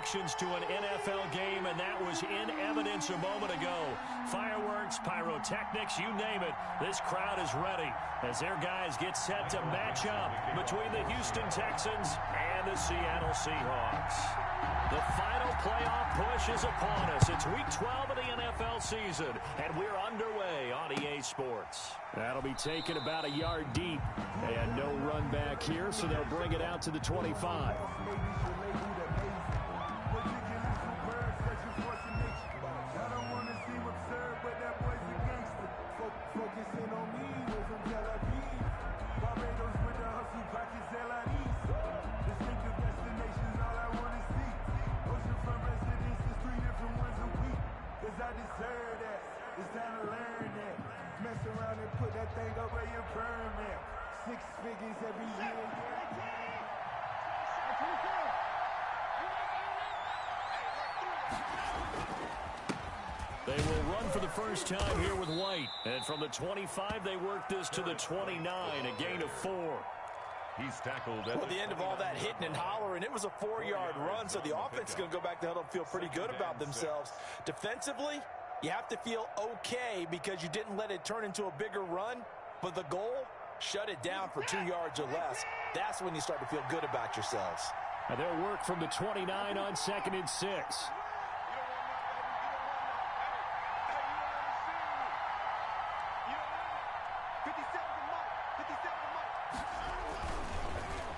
reactions to an NFL game, and that was in evidence a moment ago. Fireworks, pyrotechnics, you name it. This crowd is ready as their guys get set to match up between the Houston Texans and the Seattle Seahawks. The final playoff push is upon us. It's Week 12 of the NFL season, and we're underway on EA Sports. That'll be taken about a yard deep. And no run back here, so they'll bring it out to the 25. They will run for the first time here with White. And from the 25, they work this to the 29, a gain of 4. He's tackled at the end of all that hitting and hollering. It was a 4-yard run, so the offense is going to go back to huddle and feel pretty good about themselves. Defensively, you have to feel okay because you didn't let it turn into a bigger run. But the goal, shut it down for 2 yards or less. That's when you start to feel good about yourselves. And they'll work from the 29 on 2nd and 6.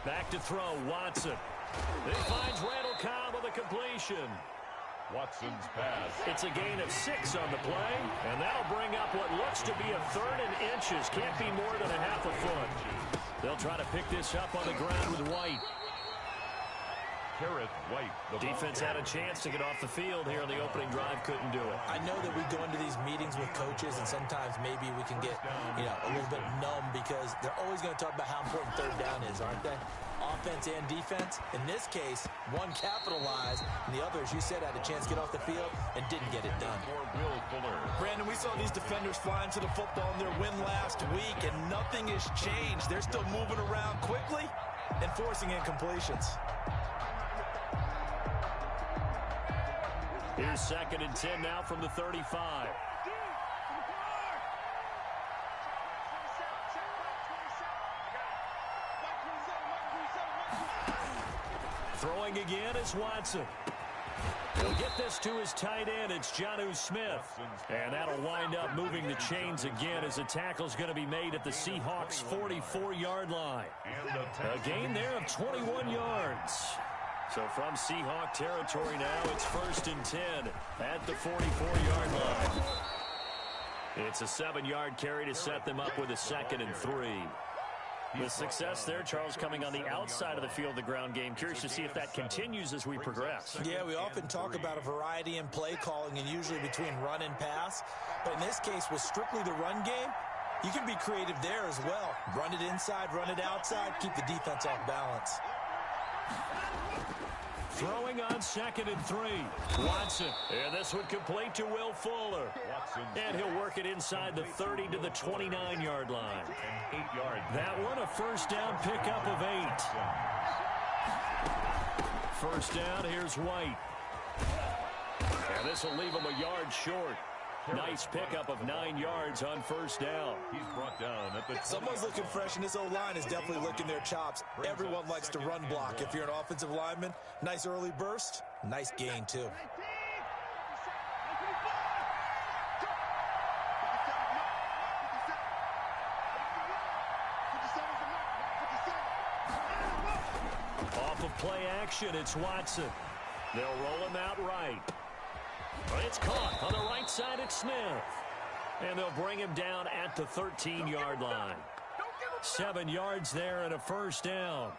Back to throw, Watson. He finds Randall Cobb with a completion. Watson's pass. It's a gain of 6 on the play, and that'll bring up what looks to be a 3rd and inches. Can't be more than a half a foot. They'll try to pick this up on the ground with White. White. Defense had a chance to get off the field here in the opening drive, couldn't do it. I know that we go into these meetings with coaches, and sometimes maybe we can get, a little bit numb because they're always going to talk about how important 3rd down is, aren't they? Offense and defense. In this case, one capitalized, and the other, as you said, had a chance to get off the field and didn't get it done. Brandon, we saw these defenders flying to the football in their win last week, and nothing has changed. They're still moving around quickly and forcing incompletions. Here's 2nd and 10 now from the 35. Throwing again is Watson. He'll get this to his tight end. It's Jonnu Smith. And that'll wind up moving the chains again as the tackle's going to be made at the Seahawks' 44-yard line. A gain there of 21 yards. So from Seahawk territory now, it's 1st and 10 at the 44-yard line. It's a 7-yard carry to set them up with a 2nd and 3. The success there, Charles, coming on the outside of the field, the ground game. Curious to see if that continues as we progress. Yeah, we often talk about a variety in play calling and usually between run and pass. But in this case, with strictly the run game, you can be creative there as well. Run it inside, run it outside, keep the defense off balance. Throwing on 2nd and 3. Watson. And this would complete to Will Fuller. And he'll work it inside the 30 to the 29-yard line. 8 yards. That one a first down pickup of 8. First down, here's White. And this will leave him a yard short. Nice pickup of 9 yards on first down. He's brought down at the Someone's looking fresh, and this O-line is definitely licking their chops. Everyone likes to run block. If you're an offensive lineman, nice early burst, nice gain, too. Off of play action, it's Watson. They'll roll him out right. It's caught on the right side. It's Smith. And they'll bring him down at the 13-yard line. 7 yards there and a first down.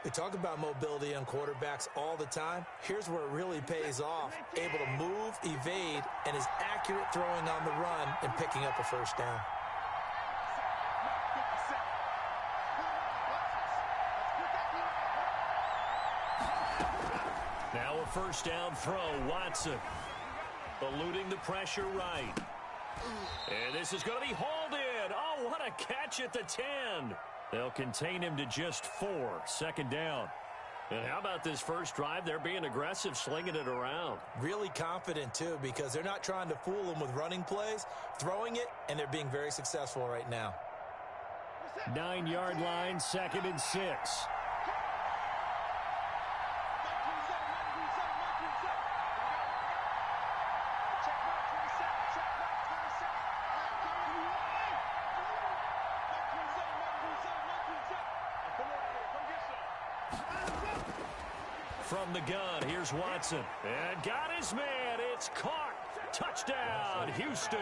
We talk about mobility on quarterbacks all the time. Here's where it really pays off. Able to move, evade, and is accurate throwing on the run and picking up a first down. Now a first down throw, Watson. Eluding the pressure right. And this is going to be hauled in. Oh, what a catch at the 10. They'll contain him to just 4. Second down. And how about this first drive? They're being aggressive, slinging it around. Really confident, too, because they're not trying to fool them with running plays, throwing it, and they're being very successful right now. 9-yard line, 2nd and 6. From the gun, here's Watson. And got his man. It's caught. Touchdown, Houston.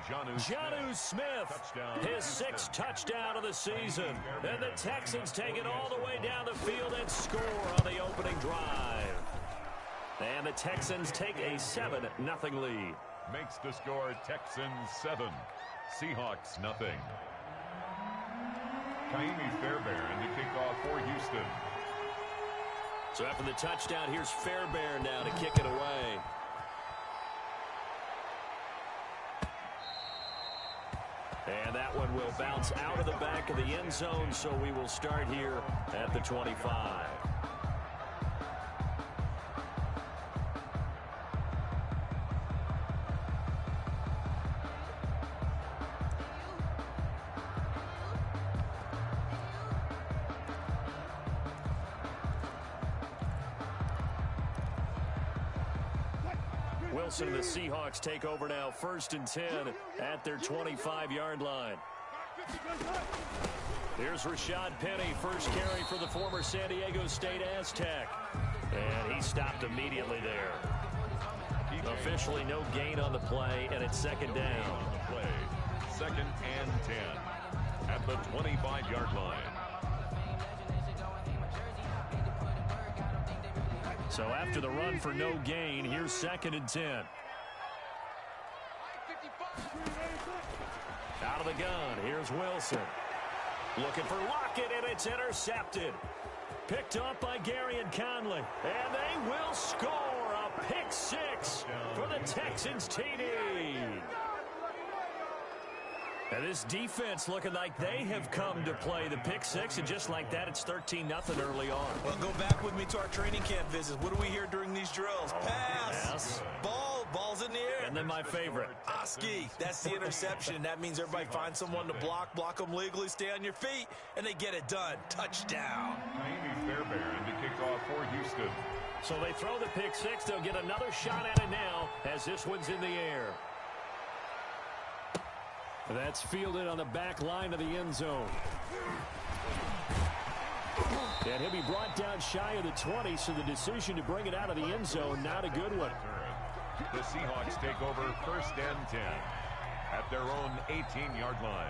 Jonnu Smith, his 6th touchdown of the season. And the Texans take it all the way down the field and score on the opening drive. And the Texans take a 7-0 lead. Makes the score Texans 7, Seahawks nothing. Kaimi Fairbairn to kick off for Houston. So after the touchdown, here's Fairbairn now to kick it away. And that one will bounce out of the back of the end zone, so we will start here at the 25. Wilson and the Seahawks take over now, 1st and 10 at their 25-yard line. Here's Rashad Penny, first carry for the former San Diego State Aztec. And he stopped immediately there. Officially no gain on the play, and it's 2nd down. 2nd and 10 at the 25-yard line. So after the run for no gain, here's 2nd and 10. Out of the gun, here's Wilson. Looking for Lockett, and it's intercepted. Picked up by Gary and Conley. And they will score a pick 6 for the Texans TD. And this defense looking like they have come to play the pick 6, and just like that, it's 13-0 early on. Well, go back with me to our training camp visits. What do we hear during these drills? Pass. Yes. Ball's in the air. And then my favorite. Oski, that's the interception. That means everybody finds someone to block them legally, stay on your feet, and they get it done. Touchdown. Kaimi Fairbairn to kick off for Houston. So they throw the pick 6. They'll get another shot at it now as this one's in the air. That's fielded on the back line of the end zone. And he'll be brought down shy of the 20, so the decision to bring it out of the end zone, not a good one. The Seahawks take over 1st and 10 at their own 18-yard line.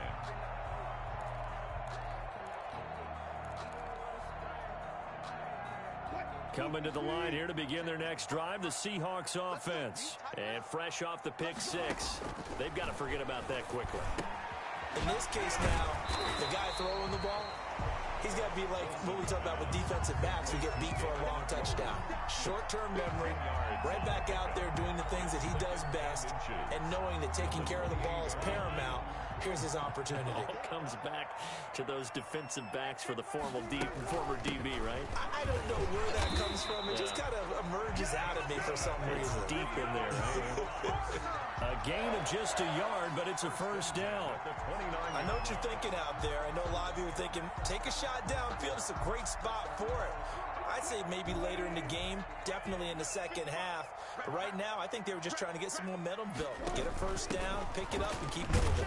Coming to the line here to begin their next drive, the Seahawks offense. And fresh off the pick 6, they've got to forget about that quickly. In this case now, the guy throwing the ball, he's got to be like what we talk about with defensive backs who get beat for a long touchdown. Short-term memory, right back out there doing the things that he does best, and knowing that taking care of the ball is paramount. Here's his opportunity. All comes back to those defensive backs for the former DB, right? I don't know where that comes from. It just kind of emerges out of me for some reason. It's deep in there, right? A gain of just a yard, but it's a 1st down. I know what you're thinking out there. I know a lot of you are thinking, take a shot downfield. It's a great spot for it. I'd say maybe later in the game, definitely in the second half. But right now, I think they were just trying to get some momentum built. Get a 1st down, pick it up, and keep moving.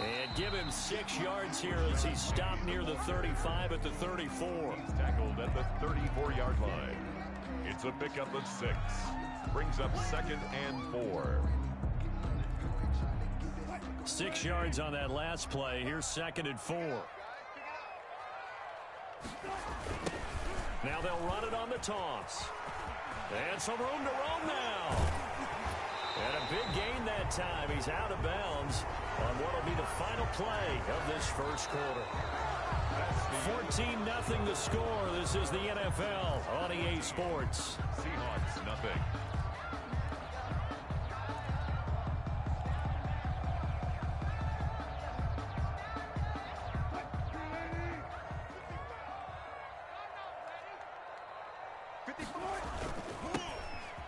And give him 6 yards here as he stopped near the 35 at the 34. He's tackled at the 34-yard line. It's a pickup of 6. Brings up 2nd and 4. 6 yards on that last play. Here's 2nd and 4. Now they'll run it on the toss. And some room to roam now. And a big gain that time. He's out of bounds on what will be the final play of this first quarter. 14-0 the score. This is the NFL on EA Sports. Seahawks nothing.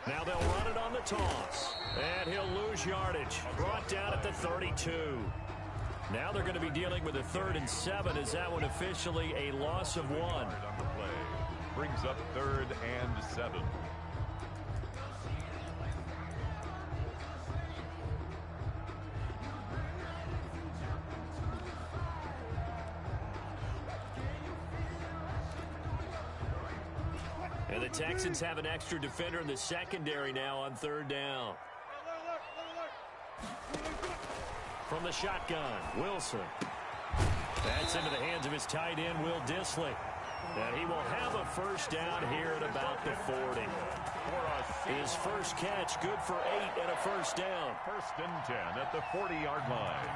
Now they'll run it on the toss. And he'll lose yardage. Brought down at the 32. Now they're going to be dealing with a 3rd and 7. Is that one officially a loss of 1? Brings up 3rd and 7. And the Texans have an extra defender in the secondary now on 3rd down. From the shotgun, Wilson. That's into the hands of his tight end, Will Dissly. And he will have a 1st down here at about the 40. His first catch, good for 8 and a 1st down. 1st and 10 at the 40-yard line.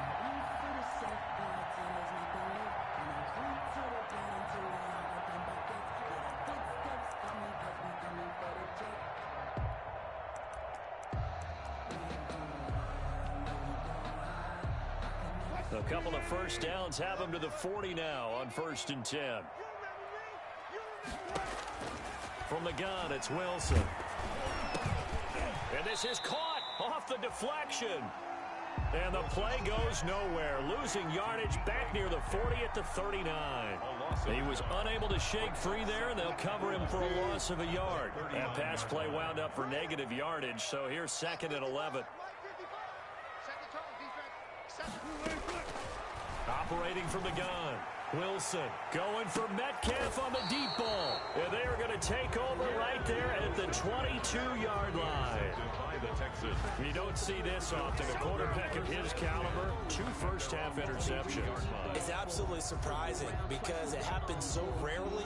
A couple of 1st downs have him to the 40 now on 1st and 10. From the gun, it's Wilson. And this is caught off the deflection. And the play goes nowhere. Losing yardage back near the 40 at the 39. He was unable to shake free there, and they'll cover him for a loss of a yard. That pass play wound up for negative yardage, so here's 2nd and 11. Operating from the gun. Wilson going for Metcalf on the deep ball. And they are going to take over right there at the 22-yard line. You don't see this often. A quarterback of his caliber, 2 first-half interceptions. It's absolutely surprising because it happens so rarely.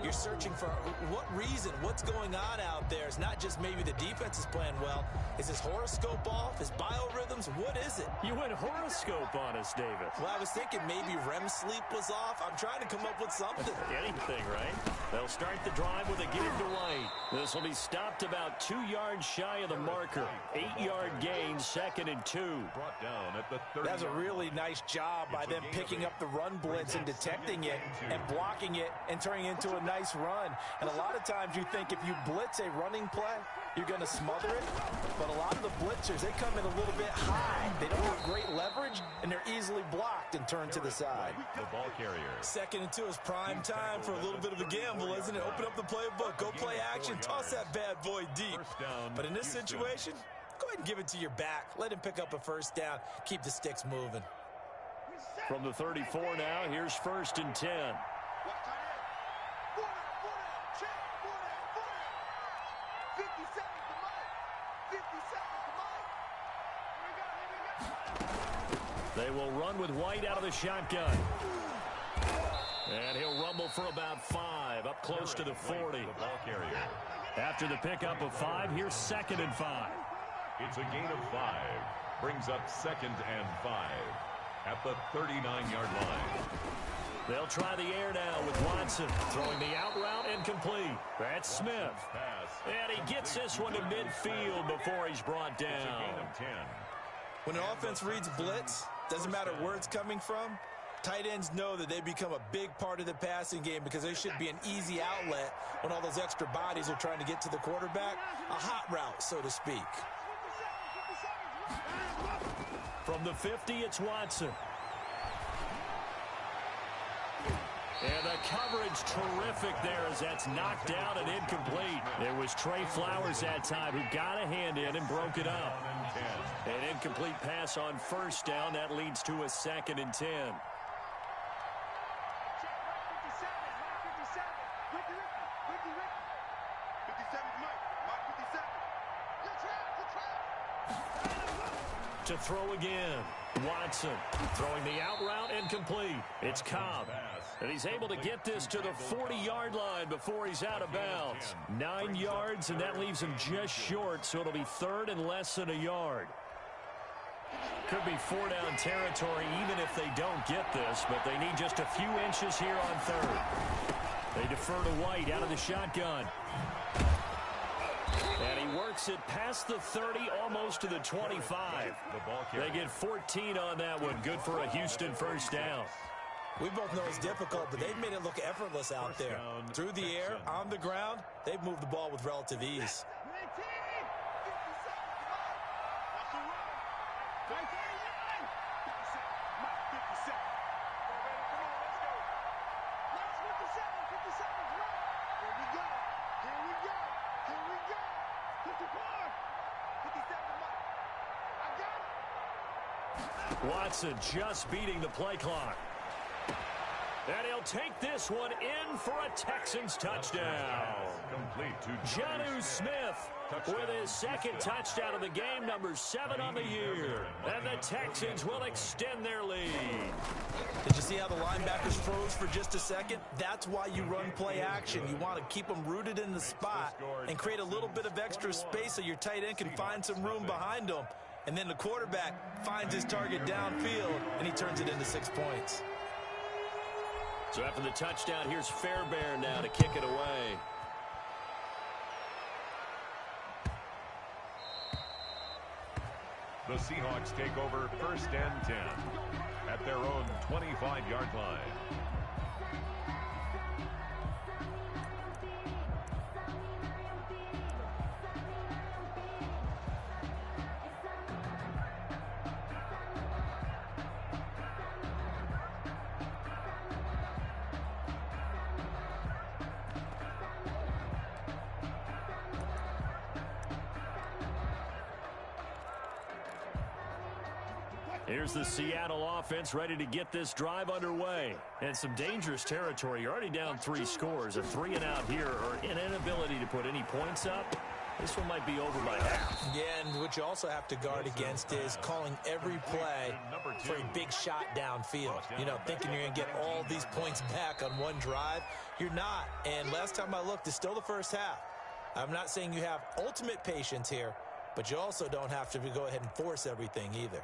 You're searching for what reason, what's going on out there. It's not just maybe the defense is playing well. Is his horoscope off? His biorhythms? What is it? You went horoscope on us, David. Well, I was thinking maybe REM sleep was off. I'm trying to come up with something. Anything, right? They'll start the drive with a give to White. This will be stopped about 2 yards shy of the marker. 8-yard gain, 2nd and 2. Brought down at the 30. That's a really nice job by them picking up the run blitz and detecting it and blocking it and turning it into a nice run. And a lot of times you think if you blitz a running play, you're going to smother it. But a lot of the blitzers, they come in a little bit high. They don't have great leverage, and they're easily blocked and turned to the side. The ball carrier. 2nd and 2 is prime time for a little bit of a gamble, isn't it? Open up the playbook, go play action, toss that bad boy deep. But in this situation, go ahead and give it to your back. Let him pick up a 1st down. Keep the sticks moving. From the 34 now, here's 1st and 10. They will run with White out of the shotgun. And he'll rumble for about 5, up close to the 40. The ball carrier. After the pickup of 5, here's 2nd and 5. It's a gain of 5. Brings up 2nd and 5 at the 39-yard line. They'll try the air now with Watson throwing the out route and complete. That's Smith. And he gets this one to midfield before he's brought down. It's a gain of 10. When an offense reads blitz, doesn't matter where it's coming from, tight ends know that they become a big part of the passing game because they should be an easy outlet when all those extra bodies are trying to get to the quarterback. A hot route, so to speak. From the 50, it's Watson. And the coverage terrific there as that's knocked down and incomplete. It was Trey Flowers that time who got a hand in and broke it up. An incomplete pass on 1st down. That leads to a 2nd and 10. To throw again. Watson throwing the out route and complete. It's Cobb. And he's able to get this to the 40-yard line before he's out of bounds. 9 yards, and that leaves him just short, so it'll be 3rd and less than a yard. Could be 4-down territory even if they don't get this, but they need just a few inches here on 3rd. They defer to White out of the shotgun. And he works it past the 30, almost to the 25. They get 14 on that one. Good for a Houston 1st down. We both know it's difficult, but they've made it look effortless out there. Through the air, on the ground, they've moved the ball with relative ease. Watson just beating the play clock. And he'll take this one in for a Texans touchdown. Complete to Jonnu Smith with his second touchdown of the game, number 7 on the year. And the Texans will extend their lead. Did you see how the linebackers froze for just a second? That's why you run play action. You want to keep them rooted in the spot and create a little bit of extra space so your tight end can find some room behind them. And then the quarterback finds his target downfield, and he turns it into 6 points. So after the touchdown, here's Fairbairn now to kick it away. The Seahawks take over 1st and 10 at their own 25-yard line. Here's the Seattle offense ready to get this drive underway. And some dangerous territory. You're already down 3 scores. A 3-and-out here, or an inability to put any points up. This one might be over by half. Yeah, and what you also have to guard against is calling every play for a big shot downfield. You know, thinking you're going to get all these points back on one drive. You're not. And last time I looked, it's still the first half. I'm not saying you have ultimate patience here, but you also don't have to go ahead and force everything either.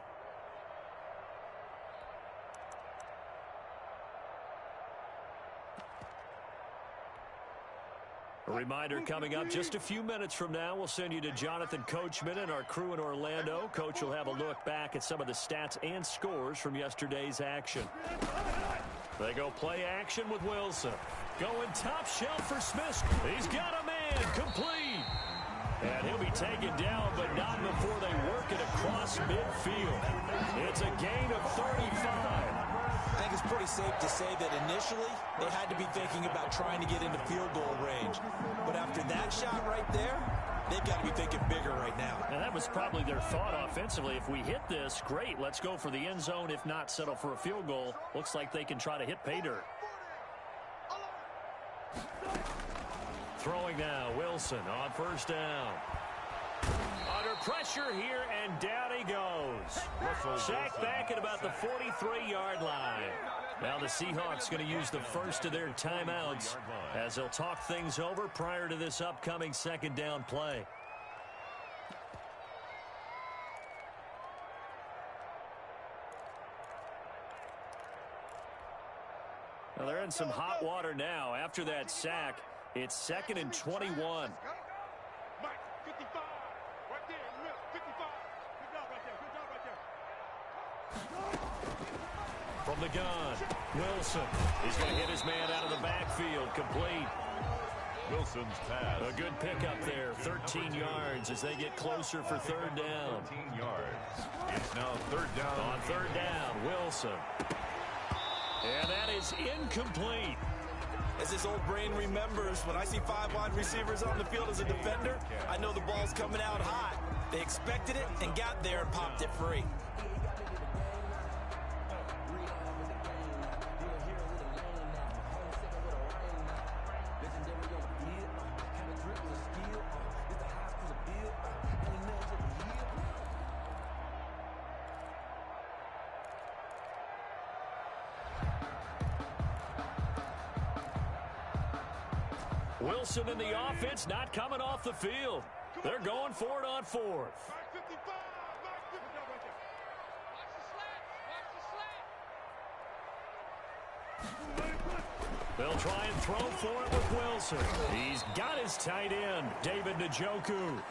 A reminder coming up just a few minutes from now, we'll send you to Jonathan Coachman and our crew in Orlando. Coach will have a look back at some of the stats and scores from yesterday's action. They go play action with Wilson. Going top shelf for Smith. He's got a man complete. And he'll be taken down, but not before they work it across midfield. It's a gain of 35. I think it's pretty safe to say that initially they had to be thinking about trying to get into field goal range. But after that shot right there, they've got to be thinking bigger right now. And that was probably their thought offensively. If we hit this, great. Let's go for the end zone. If not, settle for a field goal. Looks like they can try to hit pay dirt. Throwing now, Wilson on 1st down. Under pressure here, and down he goes. Sacked back at about the 43-yard line. Now the Seahawks going to use the first of their timeouts as they'll talk things over prior to this upcoming 2nd down play. Well, they're in some hot water now. After that sack, it's 2nd and 21. From the gun, Wilson. He's going to hit his man out of the backfield. Complete. Wilson's pass. A good pickup there. 13 yards as they get closer for 3rd down. 13 yards. It's now 3rd down. On 3rd down, Wilson. And that is incomplete. As his old brain remembers, when I see 5 wide receivers on the field as a defender, I know the ball's coming out hot. They expected it and got there and popped it free. Wilson and the offense not coming off the field. They're going for it on 4th. They'll try and throw for it with Wilson. He's got his tight end, David Njoku.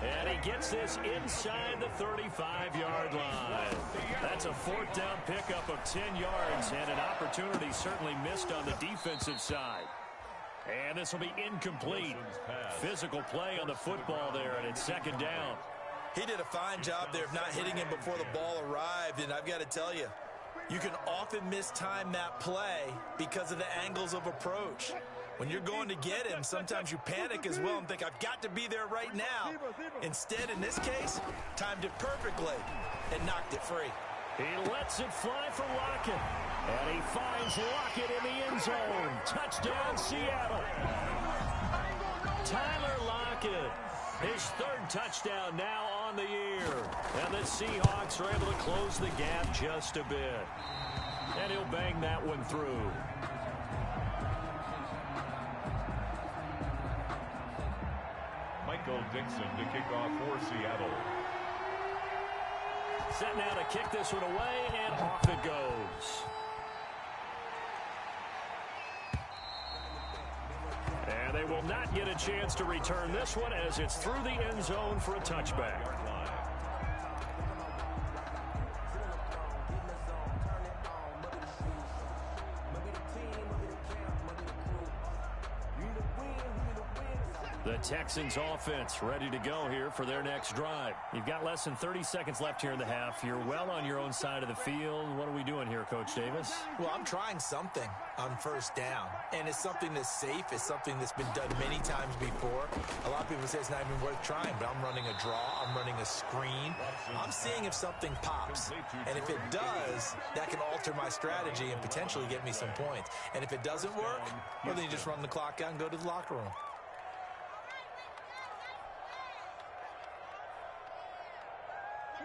And he gets this inside the 35-yard line. That's a fourth down pickup of 10 yards, and an opportunity certainly missed on the defensive side. And this will be incomplete. Physical play on the football there, and it's second down. He did a fine job there of not hitting him before the ball arrived, and I've got to tell you, you can often mistime that play because of the angles of approach. When you're going to get him, sometimes you panic as well and think, I've got to be there right now. Instead, in this case, timed it perfectly and knocked it free. He lets it fly for Lockett. And he finds Lockett in the end zone. Touchdown, Seattle. Tyler Lockett, his third touchdown now on the year. And the Seahawks are able to close the gap just a bit. And he'll bang that one through. Michael Dixon to kick off for Seattle. Set now to kick this one away, and off it goes. And they will not get a chance to return this one as it's through the end zone for a touchback. The Texans offense ready to go here for their next drive. You've got less than 30 seconds left here in the half. You're well on your own side of the field. What are we doing here, Coach Davis? Well, I'm trying something on first down, and it's something that's safe. It's something that's been done many times before. A lot of people say it's not even worth trying, but I'm running a draw. I'm running a screen. I'm seeing if something pops, and if it does, that can alter my strategy and potentially get me some points. And if it doesn't work, well, then you just run the clock out and go to the locker room.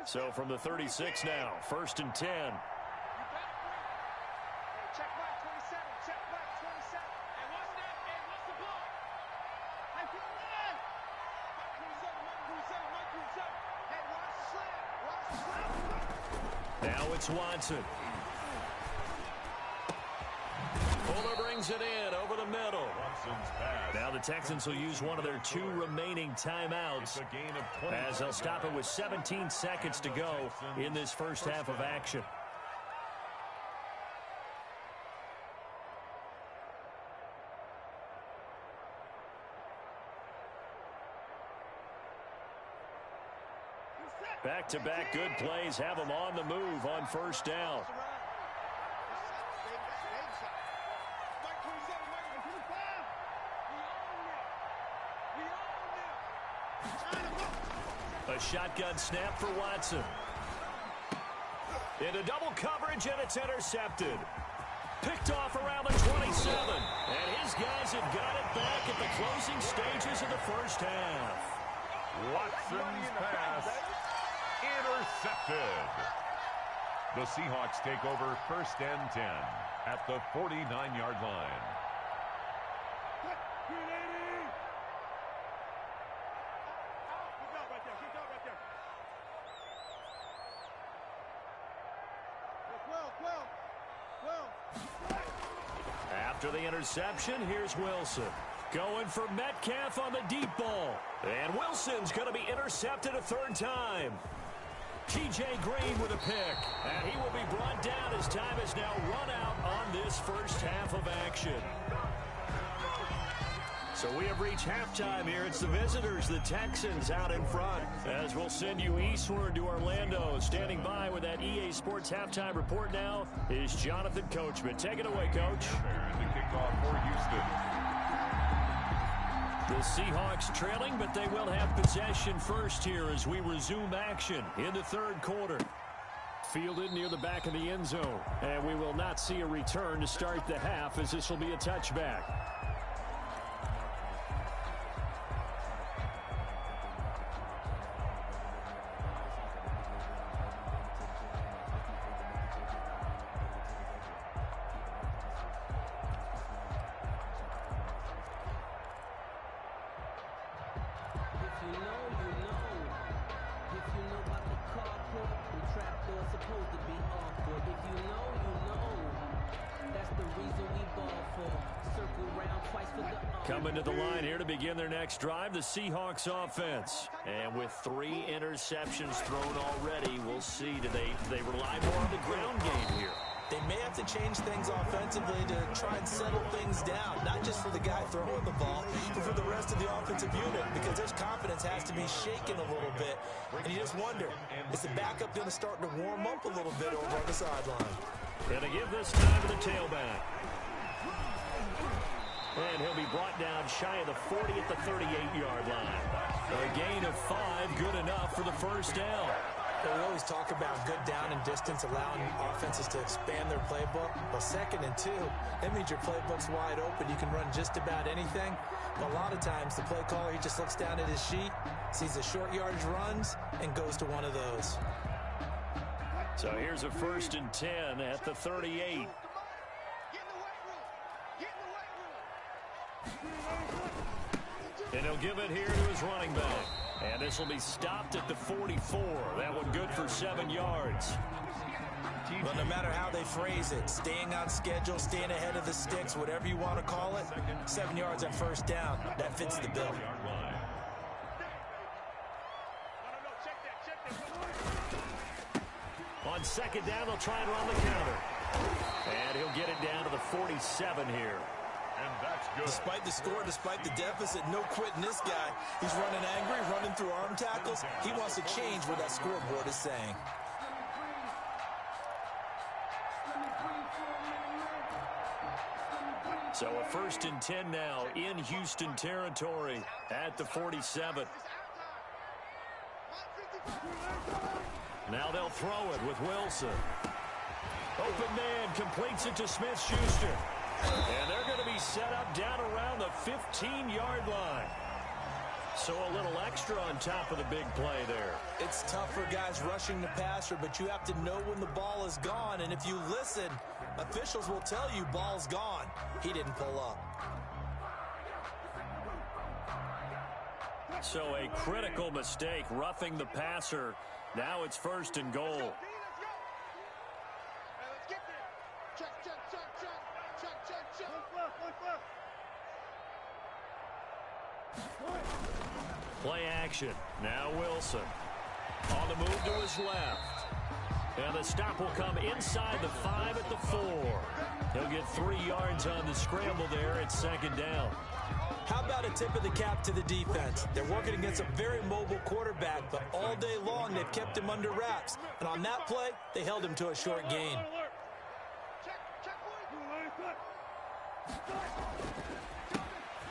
So from the 36 now, 1st and 10. Now it's Watson. Fuller brings it in over the middle. Now the Texans will use one of their 2 remaining timeouts as they'll stop it with 17 seconds to go in this first half of action. Back-to-back good plays have them on the move on first down. A shotgun snap for Watson. Into double coverage, and it's intercepted. Picked off around the 27. And his guys have got it back at the closing stages of the first half. Watson's pass intercepted. The Seahawks take over 1st and 10 at the 49-yard line. After the interception, here's Wilson. Going for Metcalf on the deep ball. And Wilson's going to be intercepted a 3rd time. T.J. Green with a pick. And he will be brought down as time is now run out on this first half of action. So we have reached halftime here. It's the visitors, the Texans, out in front. As we'll send you eastward to Orlando. Standing by with that EA Sports halftime report now is Jonathan Coachman. Take it away, Coach. The kickoff for Houston. The Seahawks trailing, but they will have possession first here as we resume action in the 3rd quarter. Fielded near the back of the end zone. And we will not see a return to start the half as this will be a touchback. Coming to the line here to begin their next drive, the Seahawks offense. And with 3 interceptions thrown already, we'll see, do they rely more on the ground game here? They may have to change things offensively to try and settle things down, not just for the guy throwing the ball, but for the rest of the offensive unit, because their confidence has to be shaken a little bit. And you just wonder, is the backup going to start to warm up a little bit over on the sideline? Going to give this time to the tailback. And he'll be brought down shy of the 40 at the 38-yard line. A gain of 5, good enough for the first down. We always talk about good down and distance, allowing offenses to expand their playbook. Well, 2nd and 2, that means your playbook's wide open. You can run just about anything. But a lot of times, the play caller, he just looks down at his sheet, sees the short yardage runs, and goes to one of those. So here's a 1st and 10 at the 38. And he'll give it here to his running back. And this will be stopped at the 44. That one good for 7 yards. Well, no matter how they phrase it, staying on schedule, staying ahead of the sticks, whatever you want to call it, 7 yards on first down, that fits the bill. On 2nd down, they'll try and run the counter. And he'll get it down to the 47 here. And that's good. Despite the score, despite the deficit, no quitting this guy. He's running angry, running through arm tackles. He wants to change what that scoreboard is saying. So a 1st and 10 now in Houston territory at the 47. Now they'll throw it with Wilson. Open man completes it to Smith-Schuster. And they're going to be set up down around the 15-yard line. So a little extra on top of the big play there. It's tough for guys rushing the passer, but you have to know when the ball is gone. And if you listen, officials will tell you ball's gone. He didn't pull up. So a critical mistake, roughing the passer. Now it's 1st and goal. Play action. Now Wilson. On the move to his left. And the stop will come inside the 5 at the 4. He'll get 3 yards on the scramble there at 2nd down. How about a tip of the cap to the defense? They're working against a very mobile quarterback, but all day long they've kept him under wraps. And on that play, they held him to a short gain.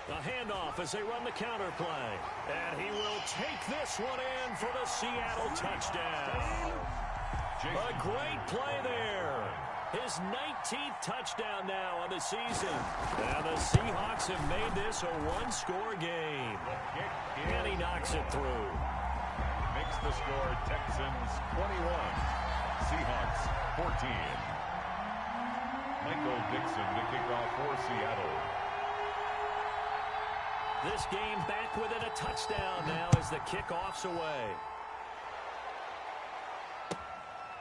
A handoff as they run the counter play. And he will take this one in for the Seattle touchdown. A great play there. His 19th touchdown now on the season. And the Seahawks have made this a one-score game. And he knocks it through. Makes the score Texans 21, Seahawks 14. Michael Dixon to kick off for Seattle. This game back within a touchdown now as the kickoff's away.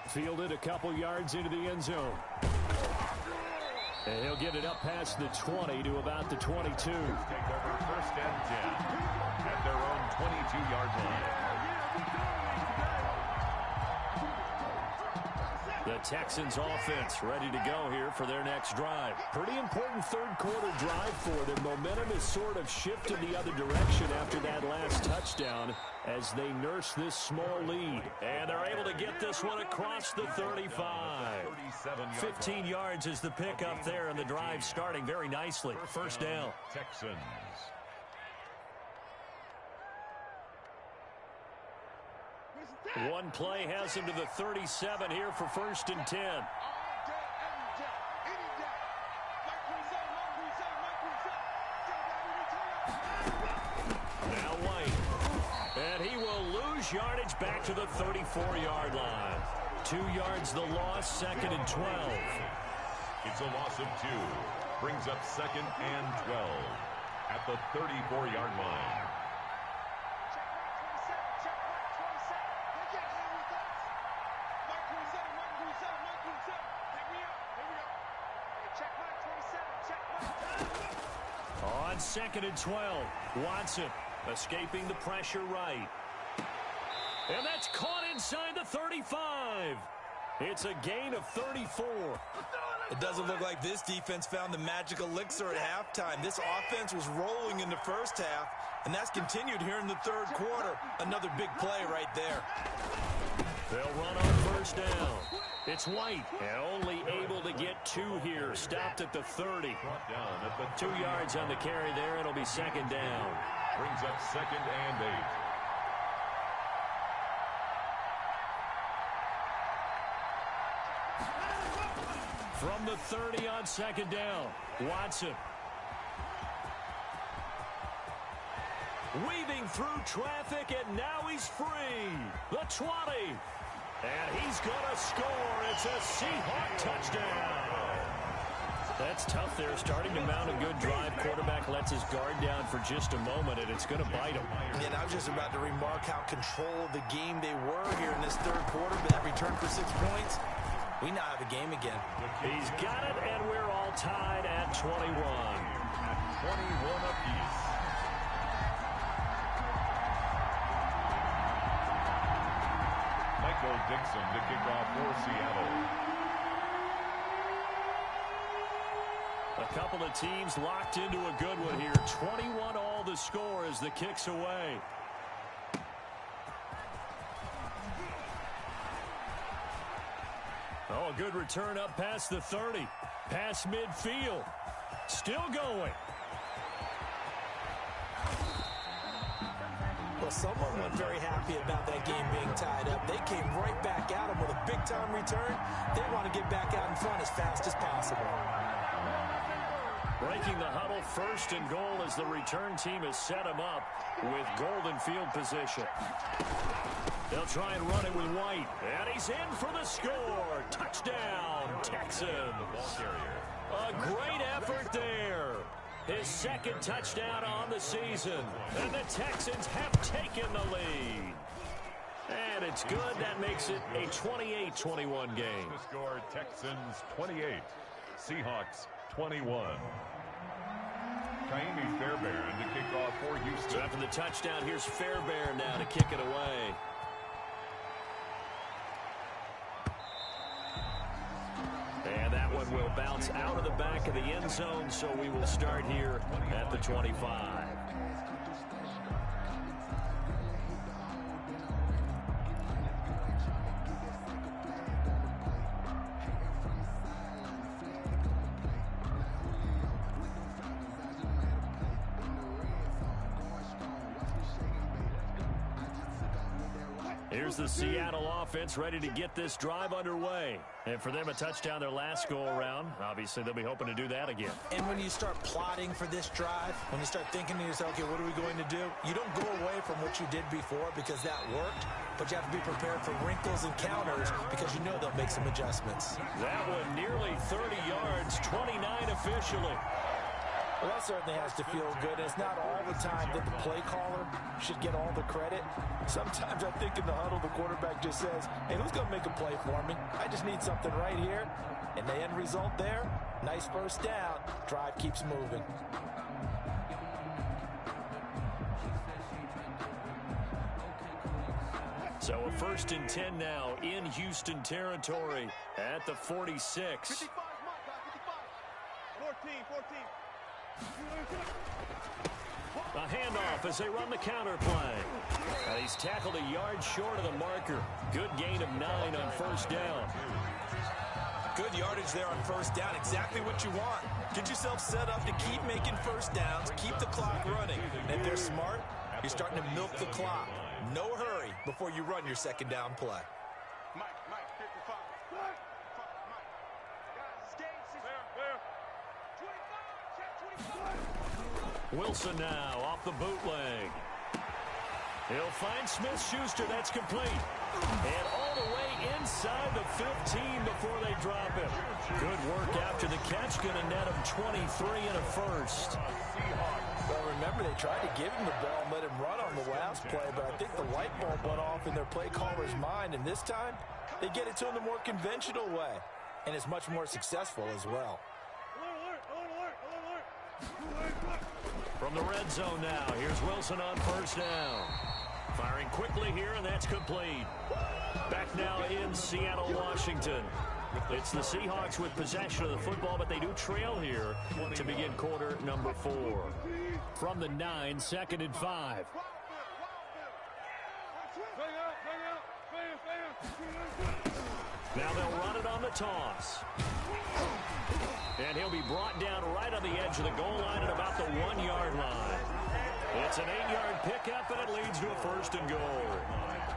Fielded a couple yards into the end zone. And he'll get it up past the 20 to about the 22. Take over 1st and 10 at their own 22-yard line. The Texans offense ready to go here for their next drive. Pretty important third-quarter drive for them. Momentum has sort of shifted the other direction after that last touchdown as they nurse this small lead. And they're able to get this one across the 35. 15 yards is the pickup there, and the drive starting very nicely. First down. Texans. One play has him to the 37 here for 1st and 10. Now White. And he will lose yardage back to the 34-yard line. 2 yards the loss, 2nd and 12. It's a loss of 2. Brings up 2nd and 12 at the 34-yard line. Check On 2nd and 12, Watson escaping the pressure right. And that's caught inside the 35. It's a gain of 34. It doesn't look like this defense found the magic elixir at halftime. This offense was rolling in the first half, and that's continued here in the third quarter. Another big play right there. They'll run on first down. It's White, and only able to get 2 here. Stopped at the 30. 2 yards on the carry there. It'll be 2nd down. Brings up 2nd and 8. From the 30 on 2nd down, Watson. Weaving through traffic, and now he's free. The 20. And he's going to score. It's a Seahawk touchdown. That's tough there, starting to mount a good drive. Quarterback lets his guard down for just a moment, and it's going to bite him. And I was just about to remark how control of the game they were here in this third quarter, but that return for 6 points, we now have a game again. He's got it, and we're all tied at 21. 21 apiece. Michael Dixon to kick off for Seattle. A couple of teams locked into a good one here. 21 all the score as the kick's away. Oh, a good return up past the 30. Past midfield. Still going. Well, someone wasn't very happy about that game being tied up. They came right back at him with a big-time return. They want to get back out in front as fast as possible. Breaking the huddle, 1st and goal as the return team has set him up with golden field position. They'll try and run it with White. And he's in for the score. Touchdown, Texans. A great effort there. His 2nd touchdown on the season. And the Texans have taken the lead. And it's good. That makes it a 28-21 game. The score, Texans 28, Seahawks 21. Kaimi Fairbairn to kick off for Houston. So after the touchdown, here's Fairbairn now to kick it away. And that one will bounce out of the back of the end zone, so we will start here at the 25. Here's the Seattle offense ready to get this drive underway. And for them, a touchdown their last go-around. Obviously, they'll be hoping to do that again. And when you start plotting for this drive, when you start thinking to yourself, okay, what are we going to do? You don't go away from what you did before because that worked, but you have to be prepared for wrinkles and counters because you know they'll make some adjustments. That one nearly 30 yards, 29 officially. Well, that certainly has to feel good. It's not all the time that the play caller should get all the credit. Sometimes I think in the huddle, the quarterback just says, hey, who's going to make a play for me? I just need something right here. And the end result there, nice first down. Drive keeps moving. So a 1st and 10 now in Houston territory at the 46. 14. A handoff as they run the counter play. And he's tackled a yard short of the marker. Good gain of 9 on first down. Good yardage there on first down. Exactly what you want. Get yourself set up to keep making first downs. Keep the clock running. And if they're smart, you're starting to milk the clock. No hurry before you run your second down play. Mike, 55. Mike. Guys, clear. 25. Wilson now off the bootleg. He'll find Smith-Schuster. That's complete. And all the way inside the 15 before they drop him. Good work after the catch. Going to net him 23 and a first. Well, remember, they tried to give him the ball and let him run on the last play, but I think the light bulb went off in their play caller's mind, and this time they get it to him the more conventional way, and it's much more successful as well. Alert. From the red zone now, here's Wilson on first down. Firing quickly here, and that's complete. Back now in Seattle, Washington. It's the Seahawks with possession of the football, but they do trail here to begin quarter number 4. From the 9, 2nd and 5. Now they'll run it on the toss. And he'll be brought down right on the edge of the goal line at about the 1-yard line. It's an 8-yard pickup, and it leads to a 1st and goal.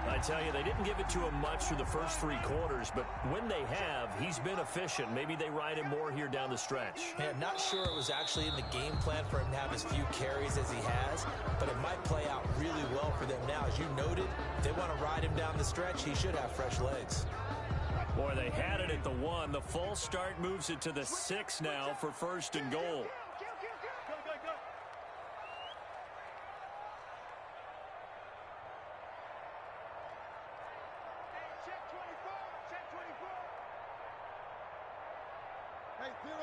I tell you, they didn't give it to him much through the first 3 quarters, but when they have, he's been efficient. Maybe they ride him more here down the stretch. Yeah, I'm not sure it was actually in the game plan for him to have as few carries as he has, but it might play out really well for them now. As you noted, if they want to ride him down the stretch, he should have fresh legs. Boy, they had it at the 1. The false start moves it to the 6 now for 1st and goal. Hey, 0-0-0.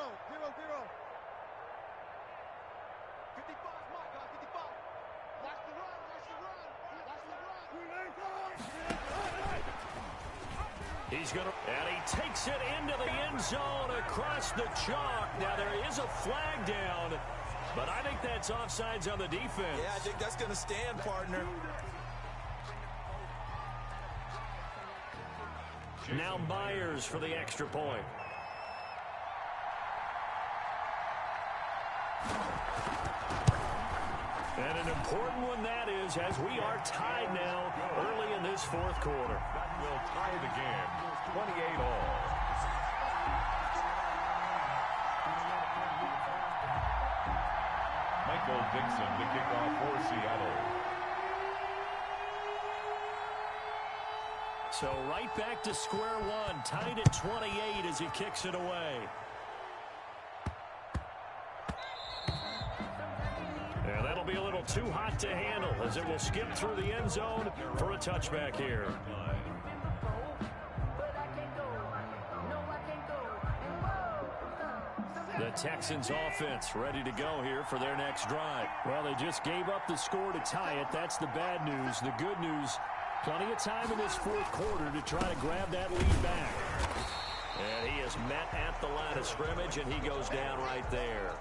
55, my God, 55. Watch the run, watch the run, watch the run. He's going to, and he takes it into the end zone across the chalk. Now there is a flag down, but I think that's offsides on the defense. Yeah, I think that's going to stand, partner. Now Myers for the extra point. And an important one that is, as we are tied now early in this 4th quarter. That will tie the game, 28 all. Michael Dixon to kick off for Seattle. So right back to square one, tied at 28 as he kicks it away. And that'll be a little too hot to handle as it will skip through the end zone for a touchback here. The Texans offense ready to go here for their next drive. Well, they just gave up the score to tie it. That's the bad news. The good news, plenty of time in this 4th quarter to try to grab that lead back. And he is met at the line of scrimmage, and he goes down right there.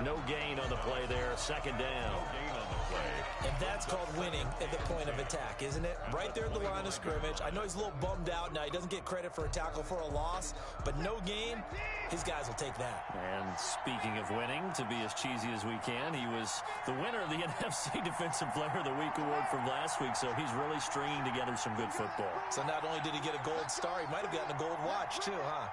No gain on the play there, 2nd down. And that's called winning at the point of attack, isn't it? Right there at the line of scrimmage. I know he's a little bummed out now. He doesn't get credit for a tackle for a loss, but no gain, his guys will take that. And speaking of winning, to be as cheesy as we can, he was the winner of the NFC Defensive Player of the Week award from last week, so he's really stringing together some good football. So not only did he get a gold star, he might have gotten a gold watch too, huh?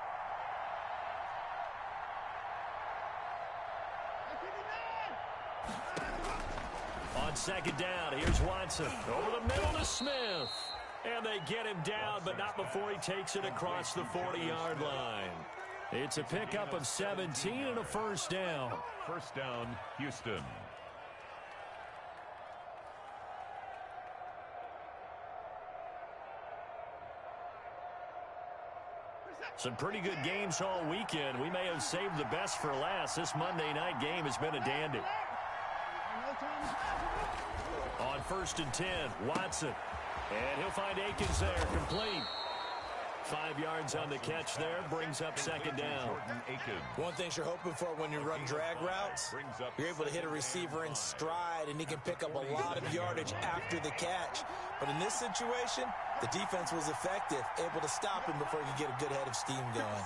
On 2nd down, here's Watson. Over the middle to Smith. And they get him down, but not before he takes it across the 40-yard line. It's a pickup of 17 and a 1st down. 1st down, Houston. Some pretty good games all weekend. We may have saved the best for last. This Monday night game has been a dandy. On 1st and 10, Watson. And he'll find Akins there, complete. 5 yards on the catch there, brings up 2nd down. One thing you're hoping for when you run drag routes, you're able to hit a receiver in stride, and he can pick up a lot of yardage after the catch. But in this situation, the defense was effective, able to stop him before he could get a good head of steam going.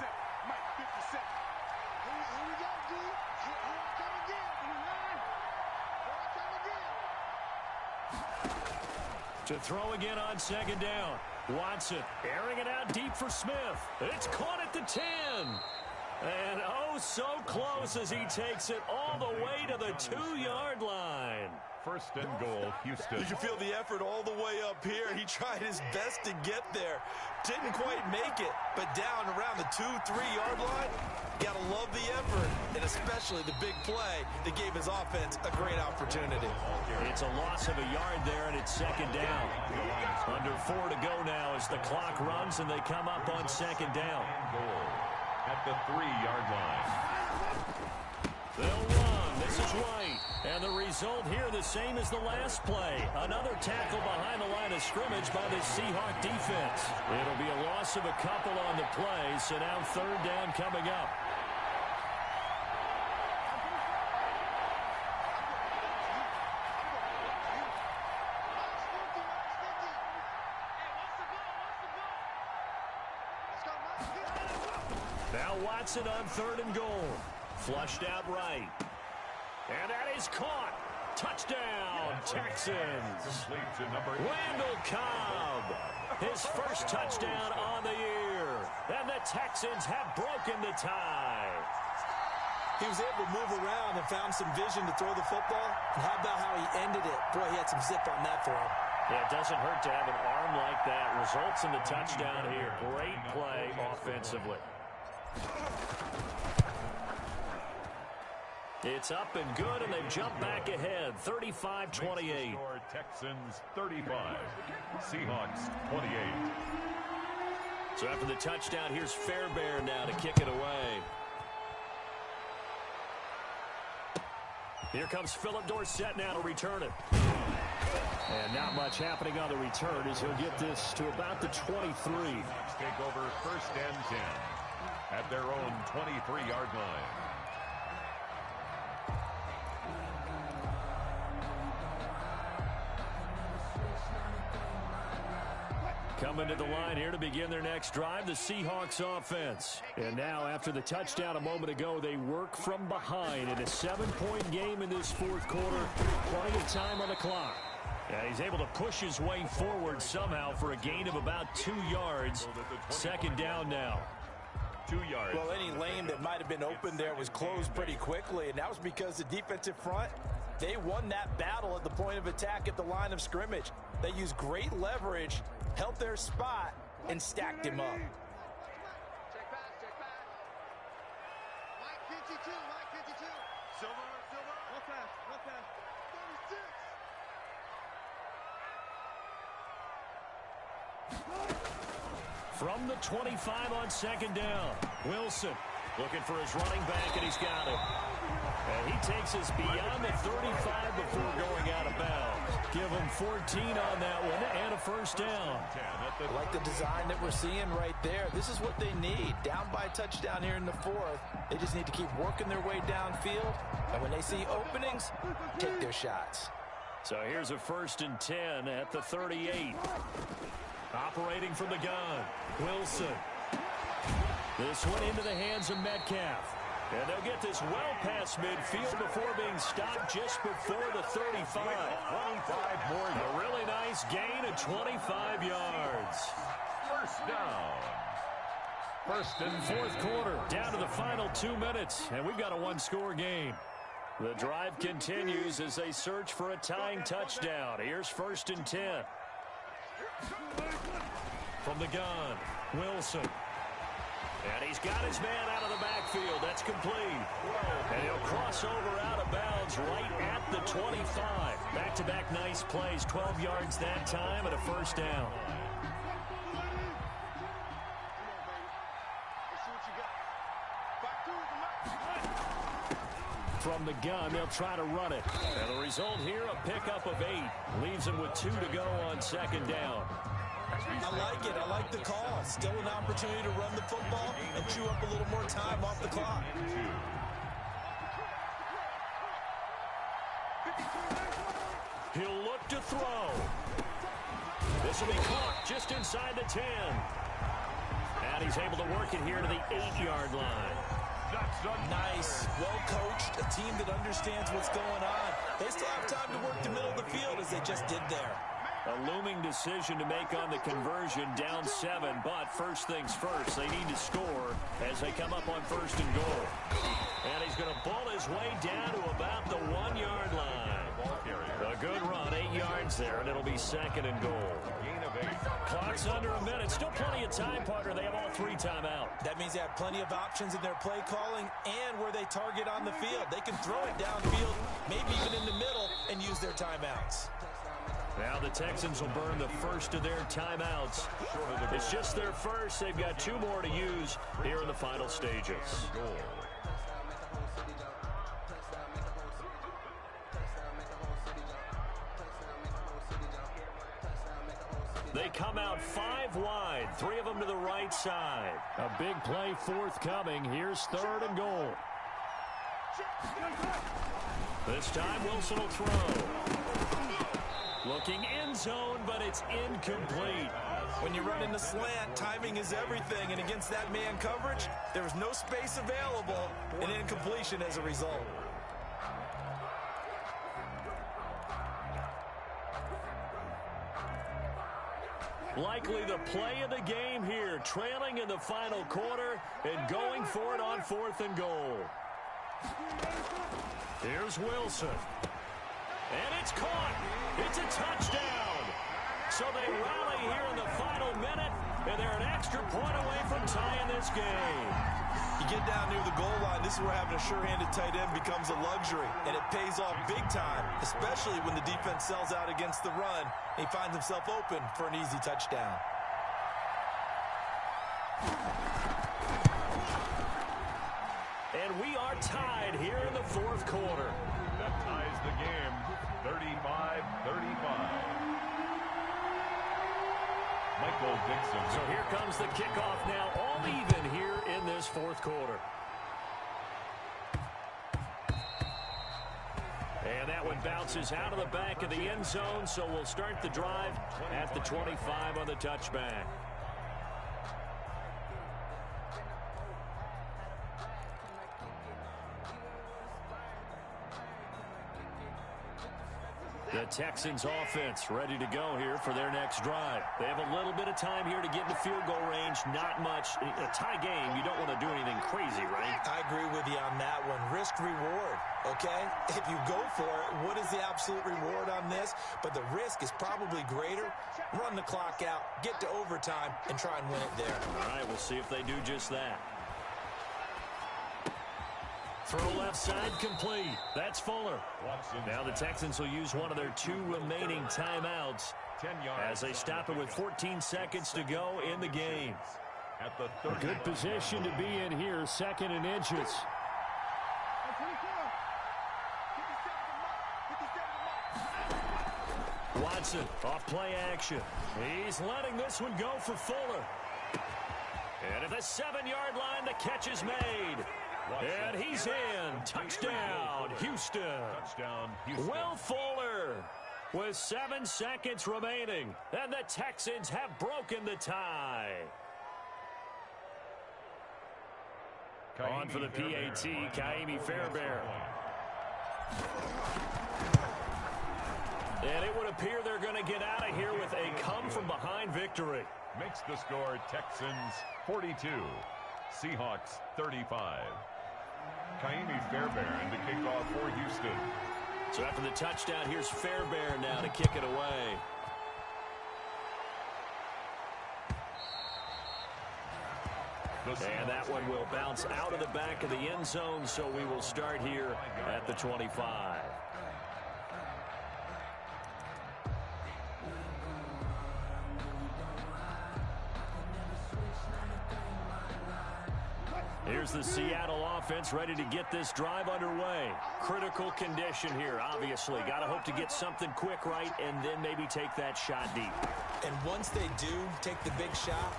To throw again on 2nd down. Watson airing it out deep for Smith. It's caught at the 10. And oh, so close as he takes it all the way to the 2-yard line. 1st and goal, Houston. You can feel the effort all the way up here. He tried his best to get there. Didn't quite make it, but down around the 2-3-yard line, gotta love the effort, and especially the big play that gave his offense a great opportunity. It's a loss of a yard there, and it's 2nd down. Under 4 to go now as the clock runs, and they come up on 2nd down. Goal at the 3-yard line. They'll run. This is White. And the result here the same as the last play. Another tackle behind the line of scrimmage by the Seahawk defense. It'll be a loss of a couple on the play, so now third down coming up. Now Watson on third and goal. Flushed out right. And that is caught. Touchdown, Texans. Randall Cobb, his first touchdown on the year. And the Texans have broken the tie. He was able to move around and found some vision to throw the football. And how about how he ended it? Boy, he had some zip on that throw. Yeah, it doesn't hurt to have an arm like that. Results in the touchdown here. Great play offensively. It's up and good, and they've jumped back ahead, 35-28. Texans 35, Seahawks 28. So after the touchdown, here's Fairbairn now to kick it away. Here comes Philip Dorsett now to return it. And not much happening on the return as he'll get this to about the 23. Seahawks take over first and 10 at their own 23-yard line. Coming to the line here to begin their next drive, the Seahawks offense. And now, after the touchdown a moment ago, they work from behind in a 7-point game in this fourth quarter. Plenty of time on the clock. And he's able to push his way forward somehow for a gain of about 2 yards. Second down now. 2 yards. Well, any lane that might have been open there was closed pretty quickly, and that was because the defensive front, they won that battle at the point of attack at the line of scrimmage. They used great leverage, held their spot, and stacked him up. Check back, check back. Mike 52, Mike 52. Silver, silver. Real fast, real fast. 36. From the 25 on second down, Wilson looking for his running back, and he's got it. And he takes us beyond the 35 before going out of bounds. Give him 14 on that one and a first down. I like the design that we're seeing right there. This is what they need. Down by a touchdown here in the fourth. They just need to keep working their way downfield. And when they see openings, take their shots. So here's a first and 10 at the 38. Operating from the gun, Wilson. This one into the hands of Metcalf. And they'll get this well past midfield before being stopped just before the 35. 25 more. A really nice gain of 25 yards. First down. First and fourth quarter, down to the final 2 minutes, and we've got a one-score game. The drive continues as they search for a tying touchdown. Here's first and 10. From the gun, Wilson. And he's got his man out of the backfield. That's complete. And he'll cross over out of bounds right at the 25. Back-to-back nice plays. 12 yards that time and a first down. From the gun, they'll try to run it. And the result here, a pickup of 8. Leaves them with 2 to go on second down. I like it. I like the call. Still an opportunity to run the football and chew up a little more time off the clock. He'll look to throw. This will be caught just inside the 10. And he's able to work it here to the 8-yard line. Nice. Well coached. A team that understands what's going on. They still have time to work the middle of the field as they just did there. A looming decision to make on the conversion, down 7, but first things first, they need to score as they come up on first and goal. And he's going to ball his way down to about the 1-yard line. A good run, 8 yards there, and it'll be second and goal. Clock's under a minute. Still plenty of time, partner. They have all 3 timeout. That means they have plenty of options in their play calling and where they target on the field. They can throw it downfield, maybe even in the middle, and use their timeouts. Now the Texans will burn the first of their timeouts. It's just their first. They've got 2 more to use here in the final stages. They come out 5 wide, 3 of them to the right side. A big play forthcoming. Here's 3rd and goal. This time Wilson will throw. Looking end zone, but it's incomplete. When you run in the slant, timing is everything, and against that man coverage, there was no space available, and incompletion as a result. Likely the play of the game here, trailing in the final quarter and going for it on 4th and goal. Here's Wilson. And it's caught. It's a touchdown. So they rally here in the final minute, and they're an extra point away from tying this game. You get down near the goal line, this is where having a sure-handed tight end becomes a luxury, and it pays off big time, especially when the defense sells out against the run, and he finds himself open for an easy touchdown. And we are tied here in the 4th quarter. That ties the game, 35-35. Michael Dixon. So here comes the kickoff now, all even here in this 4th quarter. And that one bounces out of the back of the end zone, so we'll start the drive at the 25 on the touchback. The Texans offense ready to go here for their next drive. They have a little bit of time here to get into field goal range. Not much. A tie game, you don't want to do anything crazy, right? I agree with you on that one. Risk reward, okay? If you go for it, what is the absolute reward on this? But the risk is probably greater. Run the clock out, get to overtime, and try and win it there. All right, we'll see if they do just that. Throw left side complete. That's Fuller. Now the Texans will use one of their 2 remaining timeouts as they stop it with 14 seconds to go in the game. A good position to be in here, 2nd and inches. Watson off play action. He's letting this one go for Fuller. And at the 7-yard line, the catch is made. And he's in. Touchdown, Houston. Touchdown, Houston. Will Fuller with 7 seconds remaining. And the Texans have broken the tie. On for the PAT, Kaimi Fairbairn. And it would appear they're going to get out of here with a come-from-behind victory. Makes the score Texans 42, Seahawks 35. Kaimi Fairbairn to kick off for Houston. So after the touchdown, here's Fairbairn now to kick it away. And that one will bounce out of the back of the end zone, so we will start here at the 25. Here's the Seattle offense ready to get this drive underway. Critical condition here, obviously. Got to hope to get something quick right and then maybe take that shot deep. And once they do take the big shot,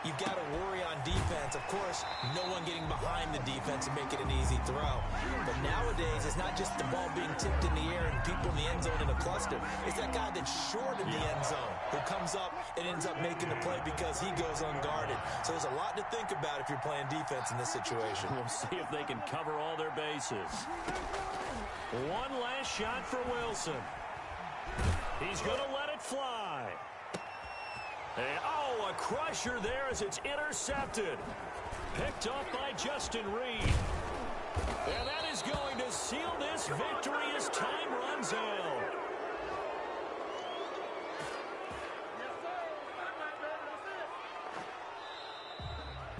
you've got to worry on defense. Of course, no one getting behind the defense and make it an easy throw. But nowadays, it's not just the ball being tipped in the air and people in the end zone in a cluster. It's that guy that's short in the end zone who comes up and ends up making the play because he goes unguarded. So there's a lot to think about if you're playing defense in this situation. We'll see if they can cover all their bases. One last shot for Wilson. He's going to let it fly. And, oh, a crusher there as it's intercepted. Picked off by Justin Reed. And that is going to seal this victory as time runs out.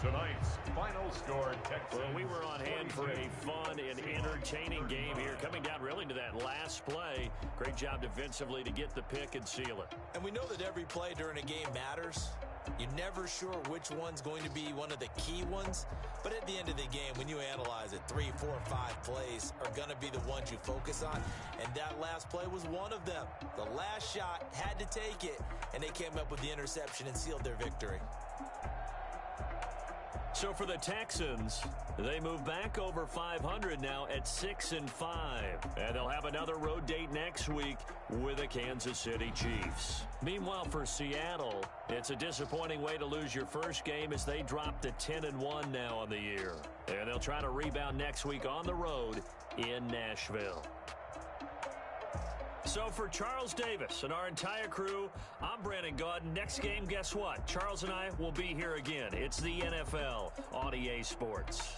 Tonight points. Final score, Texans. Well, we were on hand for a fun and entertaining game here. Coming down really to that last play. Great job defensively to get the pick and seal it. And we know that every play during a game matters. You're never sure which one's going to be one of the key ones. But at the end of the game, when you analyze it, 3, 4, 5 plays are going to be the ones you focus on. And that last play was one of them. The last shot had to take it, and they came up with the interception and sealed their victory. So for the Texans, they move back over 500 now at 6-5. And they'll have another road date next week with the Kansas City Chiefs. Meanwhile, for Seattle, it's a disappointing way to lose your first game as they drop to 10-1 now on the year. And they'll try to rebound next week on the road in Nashville. So for Charles Davis and our entire crew, I'm Brandon Gaudin. Next game, guess what? Charles and I will be here again. It's the NFL on EA Sports.